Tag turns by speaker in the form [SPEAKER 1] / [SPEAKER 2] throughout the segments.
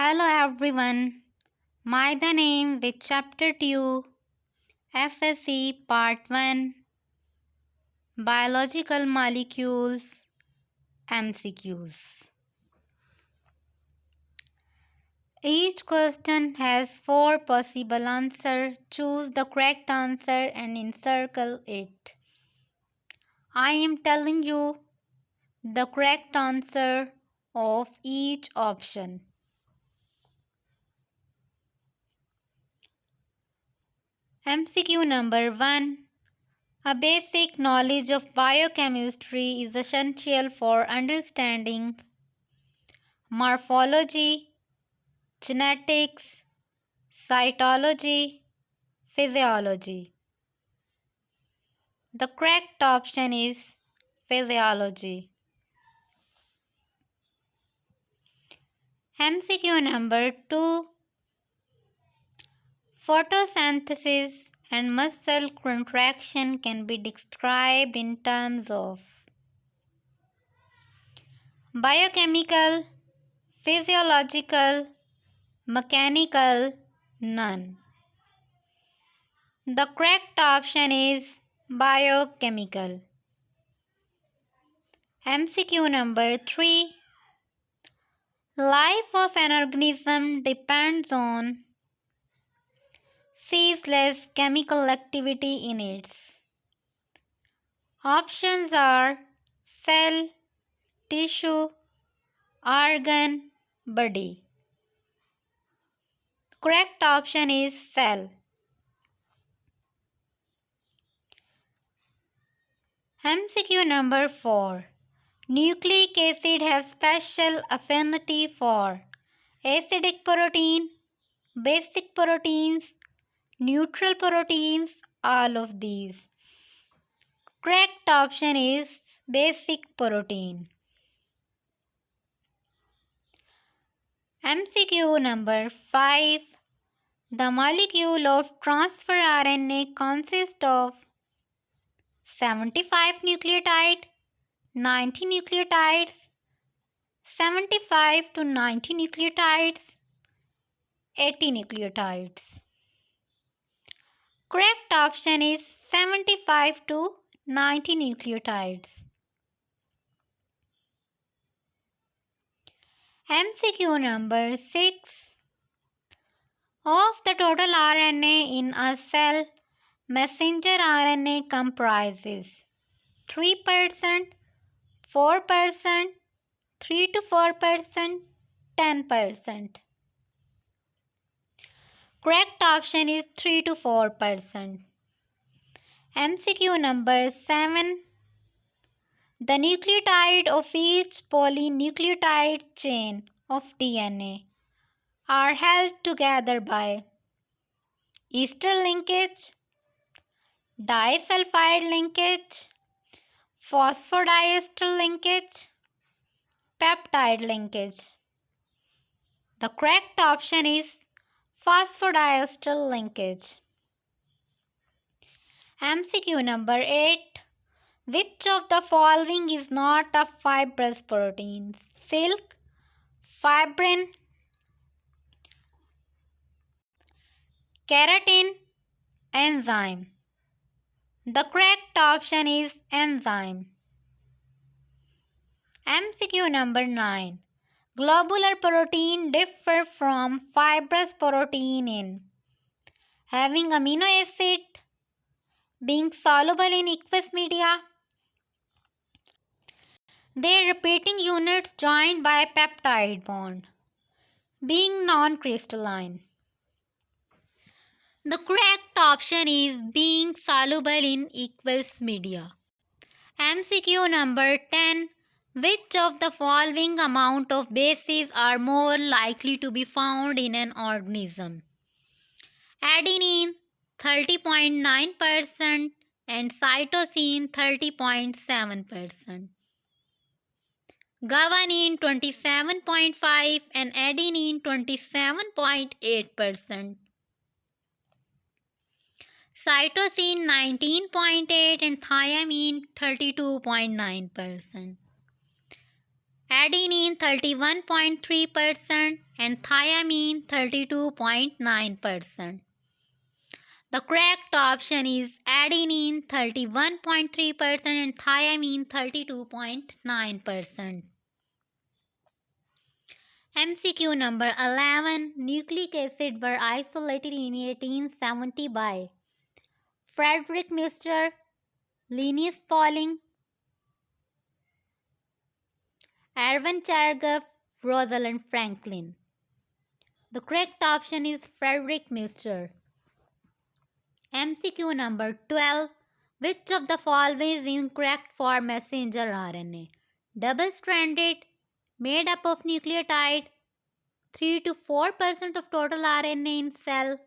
[SPEAKER 1] Hello everyone, my the name with Chapter 2, FSC Part 1, Biological Molecules, MCQs. Each question has 4 possible answers. Choose the correct answer and encircle it. I am telling you the correct answer of each option. MCQ number 1. A basic knowledge of biochemistry is essential for understanding morphology, genetics, cytology, physiology. The correct option is physiology. MCQ number 2. Photosynthesis and muscle contraction can be described in terms of biochemical, physiological, mechanical, none. The correct option is biochemical. MCQ number 3. Life of an organism depends on ceaseless chemical activity in its. Options are cell, tissue, organ, body. Correct option is cell. MCQ number 4. Nucleic acid have special affinity for acidic protein, basic proteins, neutral proteins, all of these. Correct option is basic protein. MCQ number 5. The molecule of transfer RNA consists of 75 nucleotides, 90 nucleotides, 75 to 90 nucleotides, 80 nucleotides. Correct option is 75 to 90 nucleotides. MCQ number 6. Of the total RNA in a cell, messenger RNA comprises 3%, 4%, 3 to 4%, 10%. Correct option is 3 to 4%. MCQ number 7. The nucleotide of each polynucleotide chain of DNA are held together by ester linkage, disulfide linkage, phosphodiester linkage, peptide linkage. The correct option is phosphodiester linkage. MCQ number 8. Which of the following is not a fibrous protein? Silk, fibrin, keratin, enzyme. The correct option is enzyme. MCQ number 9. Globular protein differ from fibrous protein in having amino acid, being soluble in aqueous media, their repeating units joined by peptide bond, being non-crystalline. The correct option is being soluble in aqueous media. MCQ number 10. Which of the following amount of bases are more likely to be found in an organism? Adenine 30.9% and cytosine 30.7%. Guanine 27.5% and adenine 27.8%. Cytosine 19.8% and thymine 32.9%. adenine 31.3% and thymine 32.9%. The correct option is adenine 31.3% and thymine 32.9%. MCQ number 11. Nucleic acid were isolated in 1870 by Frederick Mister, Linus Pauling, Erwin Chargaff, Rosalind Franklin. The correct option is Frederick Mister. MCQ number 12. Which of the following is incorrect for messenger RNA? Double-stranded, made up of nucleotide, 3 to 4% of total RNA in cell,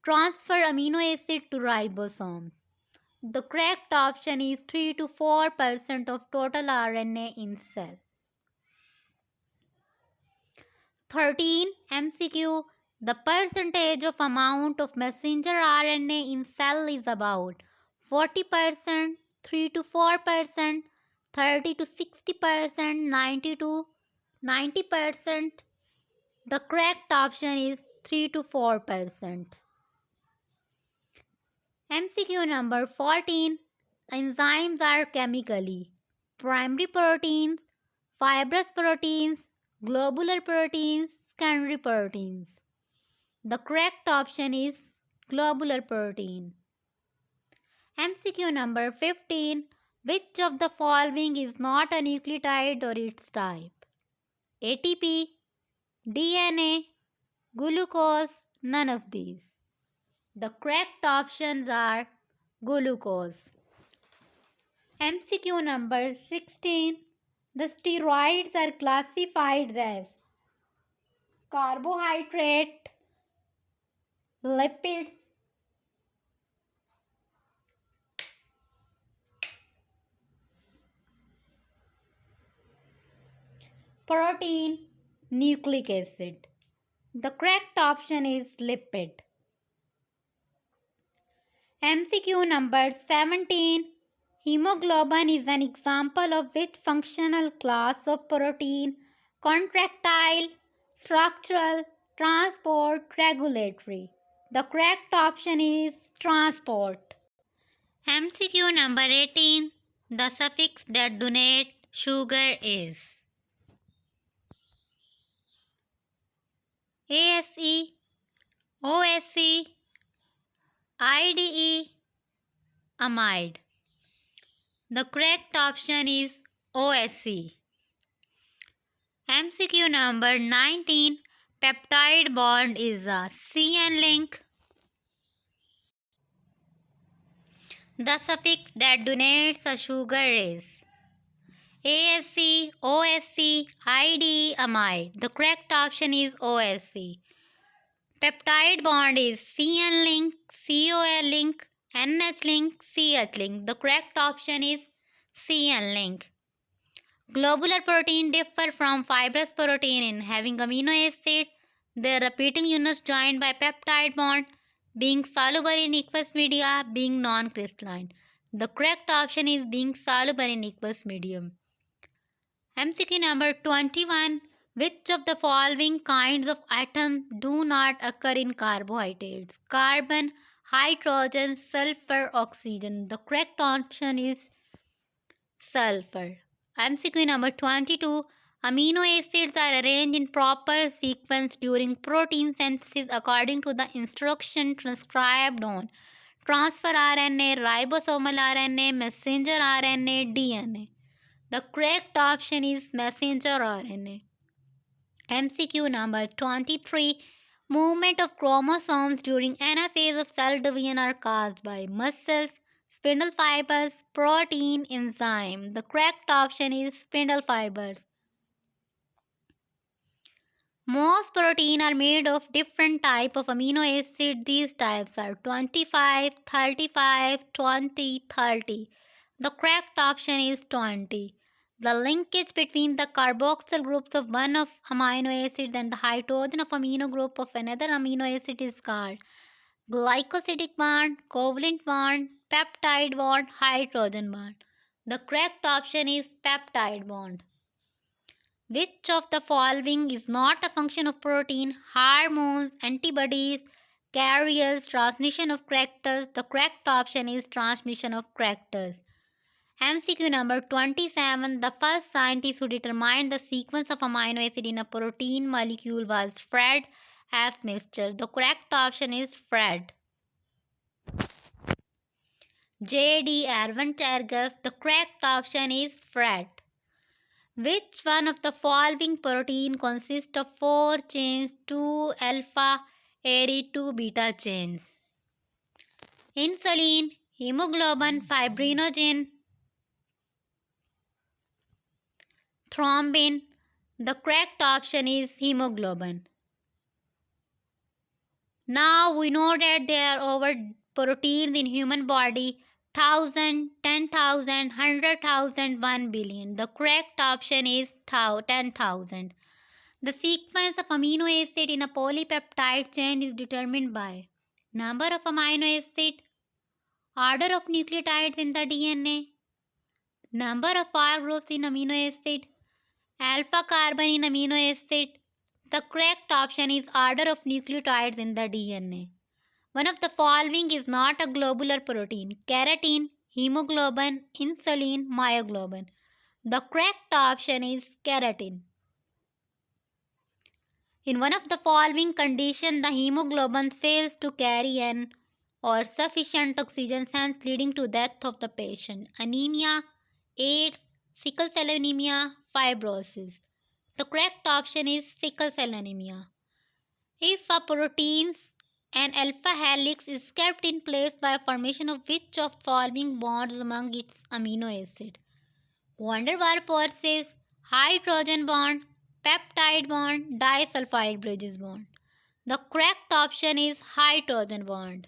[SPEAKER 1] transfer amino acid to ribosome. The correct option is 3 to 4% of total RNA in cell. 13. MCQ. The percentage of amount of messenger RNA in cell is about 40%, 3 to 4%, 30 to 60%, 90 to 90%. The correct option is 3 to 4%. MCQ number 14. Enzymes are chemically primary proteins, fibrous proteins, globular proteins, secondary proteins. The correct option is globular protein. MCQ number 15. Which of the following is not a nucleotide or its type? ATP, DNA, glucose, none of these. The correct options are glucose. MCQ number 16. The steroids are classified as carbohydrate, lipids, protein, nucleic acid. The correct option is lipid. MCQ number 17. Hemoglobin is an example of which functional class of protein? Contractile, structural, transport, regulatory. The correct option is transport. MCQ number 18. The suffix that denotes sugar is ASE, OSE, IDE, amide. The correct option is OSE. MCQ number 19. Peptide bond is a CN link. The suffix that denotes a sugar is ASC, OSC, IDE, amide. The correct option is OSC. Peptide bond is CN link, COL link, NH link, CH link. The correct option is CN link. Globular protein differ from fibrous protein in having amino acid, their repeating units joined by peptide bond, being soluble in aqueous media, being non-crystalline. The correct option is being soluble in aqueous medium. MCQ number 21. Which of the following kinds of atoms do not occur in carbohydrates? Carbon, hydrogen, sulfur, oxygen. The correct option is sulfur. MCQ number 22. Amino acids are arranged in proper sequence during protein synthesis according to the instruction transcribed on transfer RNA, ribosomal RNA, messenger RNA, DNA. The correct option is messenger RNA. MCQ number 23. Movement of chromosomes during anaphase of cell division are caused by muscles, spindle fibers, protein, enzyme. The correct option is spindle fibers. Most protein are made of different type of amino acid. These types are 25, 35, 20, 30. The correct option is 20. The linkage between the carboxyl groups of one of amino acid and the hydrogen of amino group of another amino acid is called glycosidic bond, covalent bond, peptide bond, hydrogen bond. The correct option is peptide bond. Which of the following is not a function of protein? Hormones, antibodies, carriers, transmission of characters. The correct option is transmission of characters. MCQ number 27. The first scientist who determined the sequence of amino acid in a protein molecule was Fred F. Mister. The correct option is Fred. J.D. Erwin Tergov. The correct option is Fred. Which one of the following protein consists of 4 chains, 2 alpha, 2 beta chains? Insulin, hemoglobin, fibrinogen, thrombin. The correct option is hemoglobin. Now we know that there are over proteins in human body 1000, 10,000, 100,000, 1 billion. The correct option is 10,000. The sequence of amino acid in a polypeptide chain is determined by number of amino acid, order of nucleotides in the DNA, number of R groups in amino acid, alpha carbon in amino acid. The correct option is order of nucleotides in the DNA. One of the following is not a globular protein: keratin, hemoglobin, insulin, myoglobin. The correct option is keratin. In one of the following conditions, the hemoglobin fails to carry an or sufficient oxygen, hence leading to death of the patient. Anemia, AIDS, sickle cell anemia, fibrosis. The correct option is sickle cell anemia. If a protein's an alpha helix is kept in place by formation of which of following bonds among its amino acid? Van der Waals forces, hydrogen bond, peptide bond, disulfide bridges bond. The correct option is hydrogen bond.